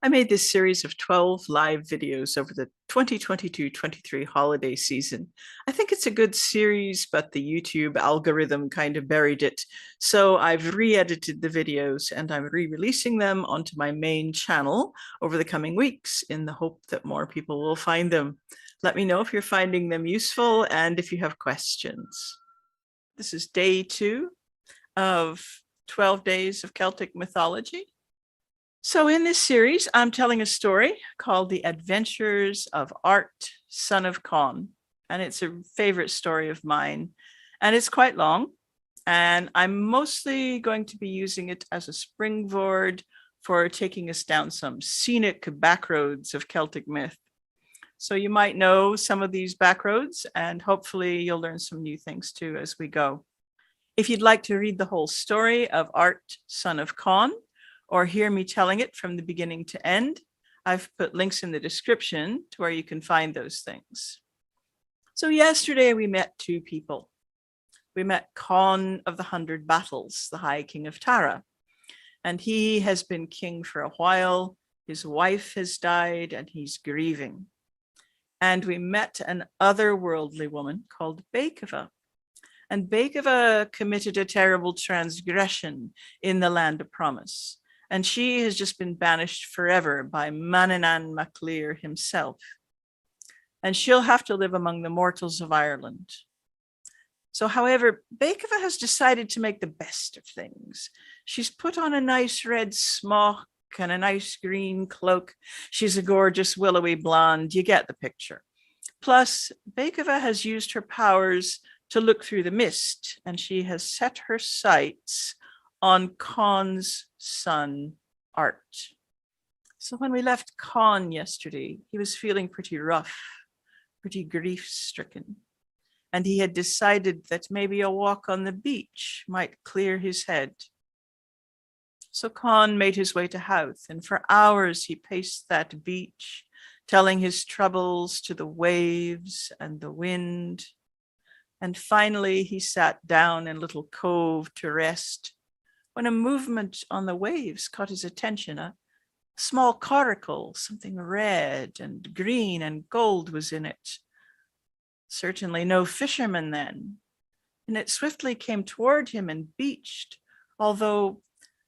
I made this series of 12 live videos over the 2022-23 holiday season. I think it's a good series, but the YouTube algorithm kind of buried it. So I've re-edited the videos and I'm re-releasing them onto my main channel over the coming weeks in the hope that more people will find them. Let me know if you're finding them useful and if you have questions. This is day 2 of 12 days of Celtic mythology. So in this series, I'm telling a story called The Adventures of Art, Son of Conn. And it's a favorite story of mine. And it's quite long. And I'm mostly going to be using it as a springboard for taking us down some scenic backroads of Celtic myth. So you might know some of these backroads, and hopefully you'll learn some new things too as we go. If you'd like to read the whole story of Art, Son of Conn, or hear me telling it from the beginning to end, I've put links in the description to where you can find those things. So yesterday we met two people. We met Conn of the 100 Battles, the High King of Tara, and he has been king for a while. His wife has died and he's grieving. And we met an otherworldly woman called Beikva. And Beikva committed a terrible transgression in the Land of Promise. And she has just been banished forever by Manannán mac Lir himself. And she'll have to live among the mortals of Ireland. So, however, Beikva has decided to make the best of things. She's put on a nice red smock and a nice green cloak. She's a gorgeous willowy blonde. You get the picture. Plus, Beikva has used her powers to look through the mist, and she has set her sights on Conn's son, Art. So when we left Conn yesterday, he was feeling pretty rough, pretty grief-stricken, and he had decided that maybe a walk on the beach might clear his head. So Conn made his way to Howth, and for hours he paced that beach, telling his troubles to the waves and the wind. And finally he sat down in a little cove to rest, when a movement on the waves caught his attention. A small coracle, something red and green and gold was in it. Certainly no fisherman then. And it swiftly came toward him and beached, although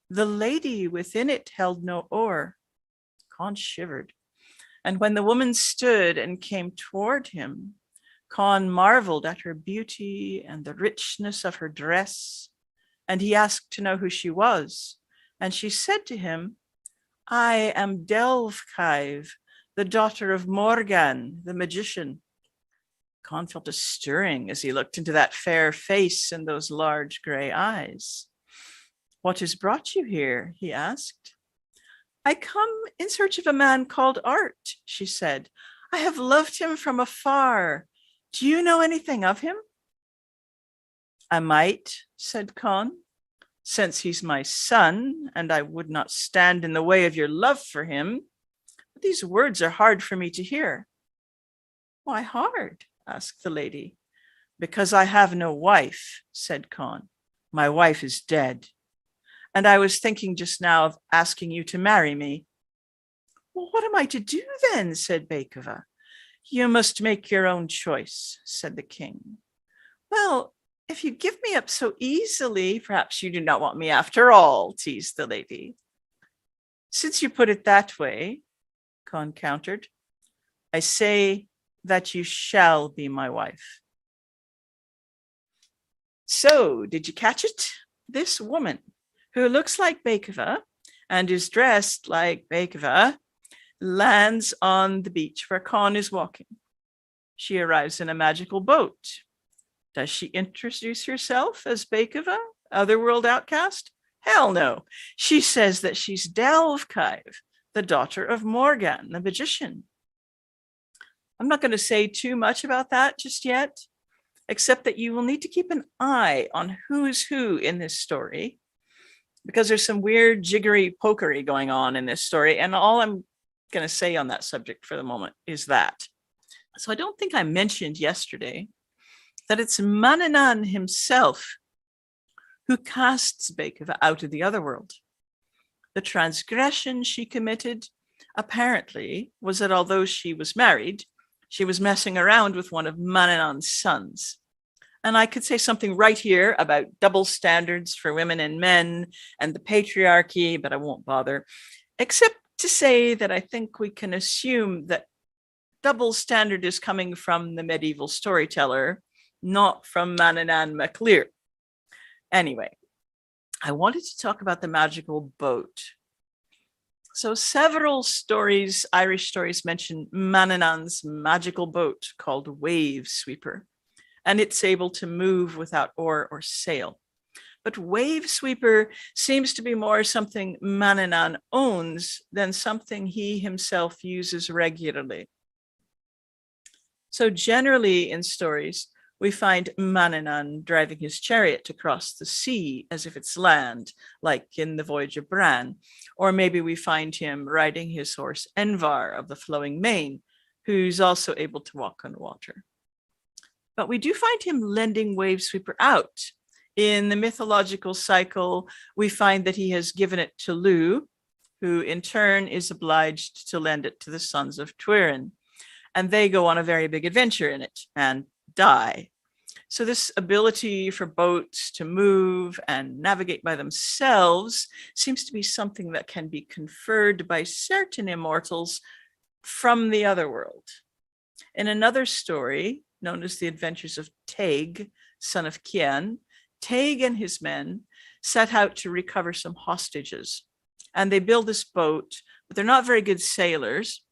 the lady within it held no oar. Conn shivered. And when the woman stood and came toward him, Conn marveled at her beauty and the richness of her dress. And he asked to know who she was. And she said to him, "I am Delvkive, the daughter of Morgan, the magician." Conn felt a stirring as he looked into that fair face and those large gray eyes. "What has brought you here?" he asked. "I come in search of a man called Art," she said. "I have loved him from afar. Do you know anything of him?" "I might," said Conn, "since he's my son, and I would not stand in the way of your love for him. But these words are hard for me to hear." "Why hard?" asked the lady. "Because I have no wife," said Conn. "My wife is dead. And I was thinking just now of asking you to marry me." "Well, what am I to do then?" said Beikva. "You must make your own choice," said the king. "Well, if you give me up so easily, perhaps you do not want me after all," teased the lady. "Since you put it that way," Conn countered, "I say that you shall be my wife." So, did you catch it? This woman, who looks like Beikva and is dressed like Beikva, lands on the beach where Conn is walking. She arrives in a magical boat. Does she introduce herself as Beikva, otherworld outcast? Hell no. She says that she's Delvkive, the daughter of Morgan, the magician. I'm not going to say too much about that just yet, except that you will need to keep an eye on who's who in this story, because there's some weird jiggery pokery going on in this story. And all I'm going to say on that subject for the moment is that. So I don't think I mentioned yesterday that it's Manannán himself who casts Beikva out of the otherworld. The transgression she committed apparently was that although she was married, she was messing around with one of Manannan's sons. And I could say something right here about double standards for women and men and the patriarchy, but I won't bother, except to say that I think we can assume that double standard is coming from the medieval storyteller, not from Manannan MacLear. Anyway, I wanted to talk about the magical boat. So several stories, Irish stories, mention Manannan's magical boat called Wave Sweeper, and it's able to move without oar or sail. But Wave Sweeper seems to be more something Manannan owns than something he himself uses regularly. So generally in stories, we find Manannan driving his chariot across the sea as if it's land, like in the Voyage of Bran. Or maybe we find him riding his horse Envar of the flowing mane, who's also able to walk on water. But we do find him lending Wave Sweeper out. In the mythological cycle, we find that he has given it to Lugh, who in turn is obliged to lend it to the sons of Tuireann. And they go on a very big adventure in it and die. So this ability for boats to move and navigate by themselves seems to be something that can be conferred by certain immortals from the other world. In another story, known as the Adventures of Taig, son of Cian, Taig and his men set out to recover some hostages. And they build this boat, but they're not very good sailors.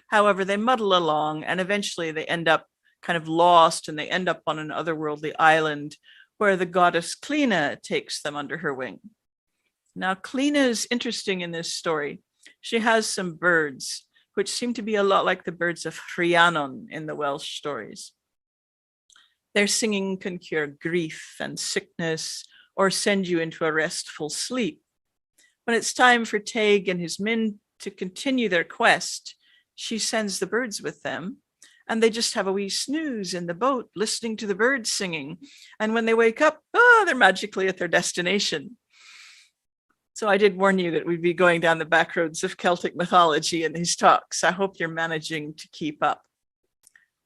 However, they muddle along and eventually they end up kind of lost and they end up on an otherworldly island where the goddess Clina takes them under her wing. Now, Clina is interesting in this story. She has some birds, which seem to be a lot like the birds of Rhiannon in the Welsh stories. Their singing can cure grief and sickness or send you into a restful sleep. When it's time for Taig and his men to continue their quest, she sends the birds with them, and they just have a wee snooze in the boat, listening to the birds singing. And when they wake up, they're magically at their destination. So I did warn you that we'd be going down the back roads of Celtic mythology in these talks. I hope you're managing to keep up.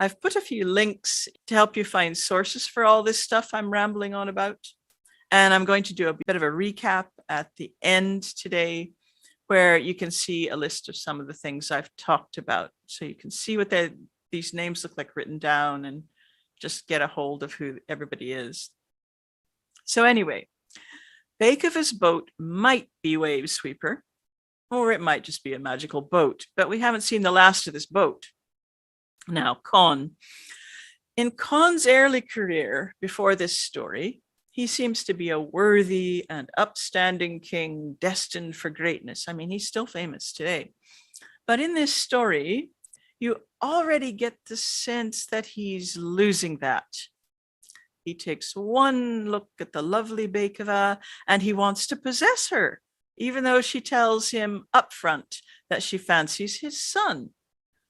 I've put a few links to help you find sources for all this stuff I'm rambling on about. And I'm going to do a bit of a recap at the end today, where you can see a list of some of the things I've talked about. So you can see what these names look like written down and just get a hold of who everybody is. So anyway, Beethoven's boat might be Wave Sweeper, or it might just be a magical boat, but we haven't seen the last of this boat. Now, Con. In Con's early career before this story, he seems to be a worthy and upstanding king destined for greatness. I mean, he's still famous today. But in this story, you already get the sense that he's losing that. He takes one look at the lovely Beethoven and he wants to possess her, even though she tells him upfront that she fancies his son.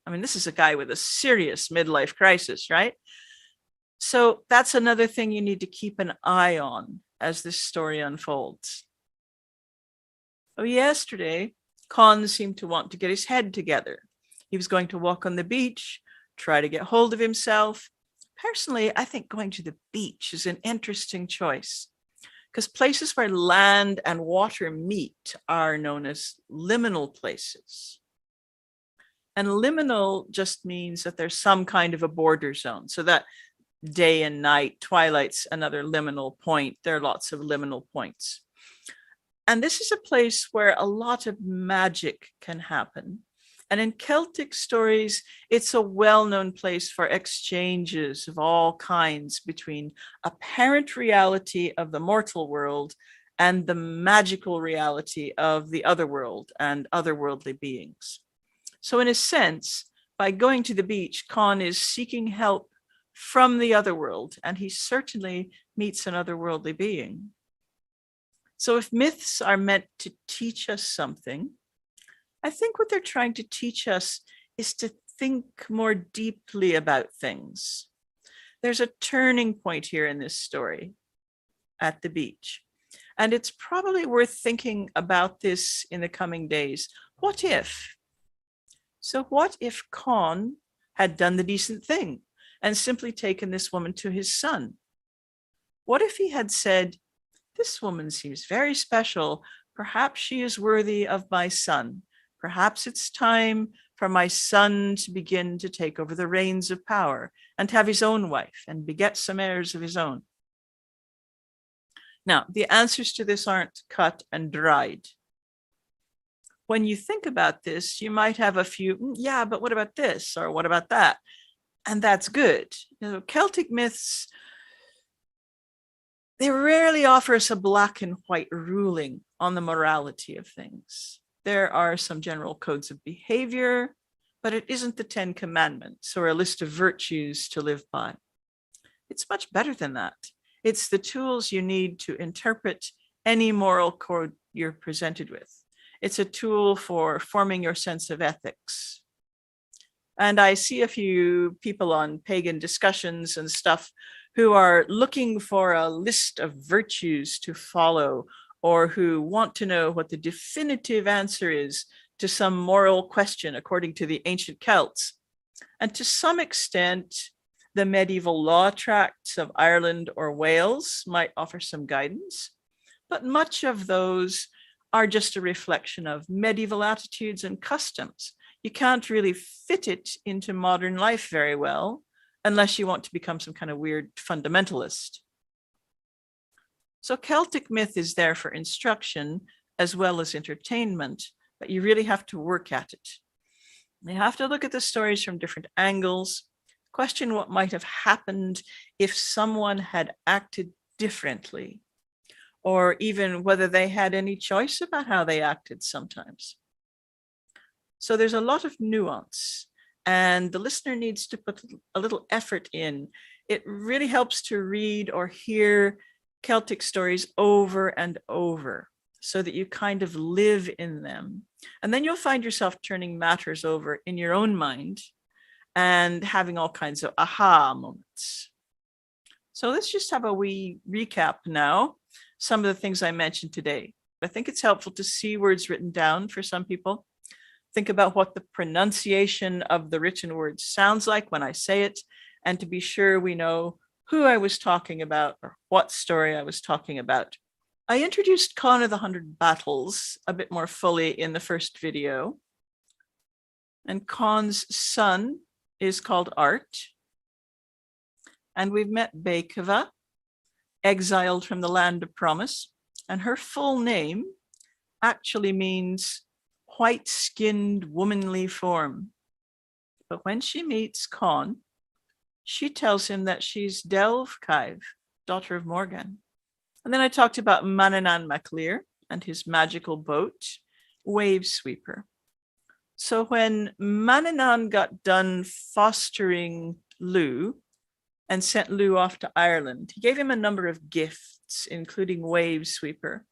I mean, this is a guy with a serious midlife crisis, right? So that's another thing you need to keep an eye on as this story unfolds. Oh, yesterday, Con seemed to want to get his head together. He was going to walk on the beach, try to get hold of himself. Personally, I think going to the beach is an interesting choice because places where land and water meet are known as liminal places. And liminal just means that there's some kind of a border zone. So that day and night, twilight's another liminal point. There are lots of liminal points. And this is a place where a lot of magic can happen. And in Celtic stories, it's a well-known place for exchanges of all kinds between apparent reality of the mortal world and the magical reality of the other world and otherworldly beings. So in a sense, by going to the beach, Con is seeking help from the other world, and he certainly meets an otherworldly being. So if myths are meant to teach us something, I think what they're trying to teach us is to think more deeply about things. There's a turning point here in this story at the beach, and it's probably worth thinking about this in the coming days. What if? So what if Con had done the decent thing and simply taken this woman to his son? What if he had said, "This woman seems very special. Perhaps she is worthy of my son. Perhaps it's time for my son to begin to take over the reins of power and have his own wife and beget some heirs of his own." Now, the answers to this aren't cut and dried. When you think about this, you might have a few, yeah, but what about this? Or what about that? And that's good. Celtic myths, they rarely offer us a black and white ruling on the morality of things. There are some general codes of behavior, but it isn't the 10 Commandments or a list of virtues to live by. It's much better than that. It's the tools you need to interpret any moral code you're presented with. It's a tool for forming your sense of ethics. And I see a few people on pagan discussions and stuff who are looking for a list of virtues to follow, or who want to know what the definitive answer is to some moral question according to the ancient Celts. And to some extent, the medieval law tracts of Ireland or Wales might offer some guidance, but much of those are just a reflection of medieval attitudes and customs. You can't really fit it into modern life very well unless you want to become some kind of weird fundamentalist. So Celtic myth is there for instruction as well as entertainment, but you really have to work at it. You have to look at the stories from different angles, question what might have happened if someone had acted differently, or even whether they had any choice about how they acted sometimes. So there's a lot of nuance, and the listener needs to put a little effort in. It really helps to read or hear Celtic stories over and over so that you kind of live in them. And then you'll find yourself turning matters over in your own mind and having all kinds of aha moments. So let's just have a wee recap now. Some of the things I mentioned today. I think it's helpful to see words written down for some people. Think about what the pronunciation of the written word sounds like when I say it, and to be sure we know who I was talking about or what story I was talking about. I introduced Con of the 100 Battles a bit more fully in the first video. And Con's son is called Art. And we've met Beikva, exiled from the land of promise. And her full name actually means white-skinned womanly form. But when she meets Con, she tells him that she's Delvkive, daughter of Morgan. And then I talked about Manannán mac Lir and his magical boat, Wave Sweeper. So when Manannán got done fostering Lugh and sent Lugh off to Ireland, he gave him a number of gifts, including Wave Sweeper.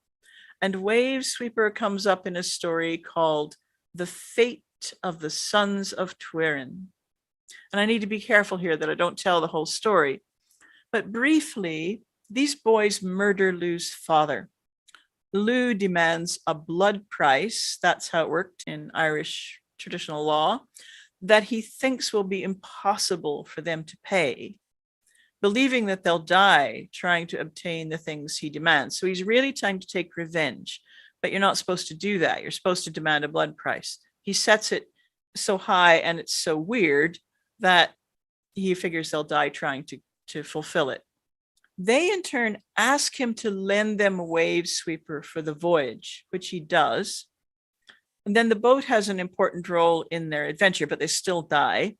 And Wave Sweeper comes up in a story called The Fate of the Sons of Tuireann. And I need to be careful here that I don't tell the whole story. But briefly, these boys murder Lugh's father. Lugh demands a blood price, that's how it worked in Irish traditional law, that he thinks will be impossible for them to pay, believing that they'll die trying to obtain the things he demands. So he's really trying to take revenge, but you're not supposed to do that. You're supposed to demand a blood price. He sets it so high and it's so weird that he figures they'll die trying to fulfill it. They in turn ask him to lend them a Wave Sweeper for the voyage, which he does. And then the boat has an important role in their adventure, but they still die.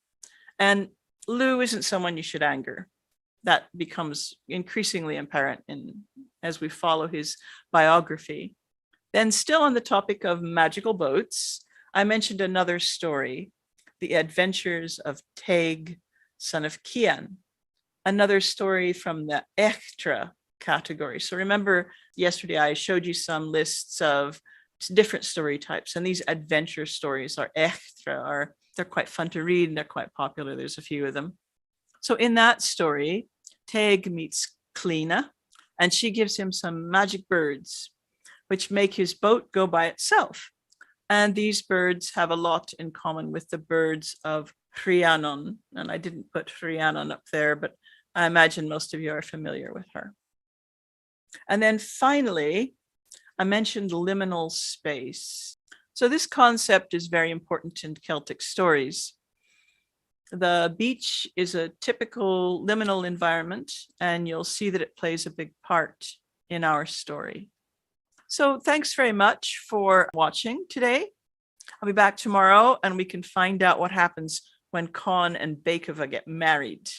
And Lugh isn't someone you should anger. That becomes increasingly apparent as we follow his biography. Then, still on the topic of magical boats, I mentioned another story, The Adventures of Teg, son of Cian, another story from the Extra category. So remember, yesterday I showed you some lists of different story types, and these adventure stories are Extra, they're quite fun to read and they're quite popular. There's a few of them. So in that story, Teg meets Clina, and she gives him some magic birds, which make his boat go by itself. And these birds have a lot in common with the birds of Rhiannon. And I didn't put Rhiannon up there, but I imagine most of you are familiar with her. And then finally, I mentioned liminal space. So this concept is very important in Celtic stories. The beach is a typical liminal environment, and you'll see that it plays a big part in our story. So thanks very much for watching today. I'll be back tomorrow and we can find out what happens when Con and Bakova get married.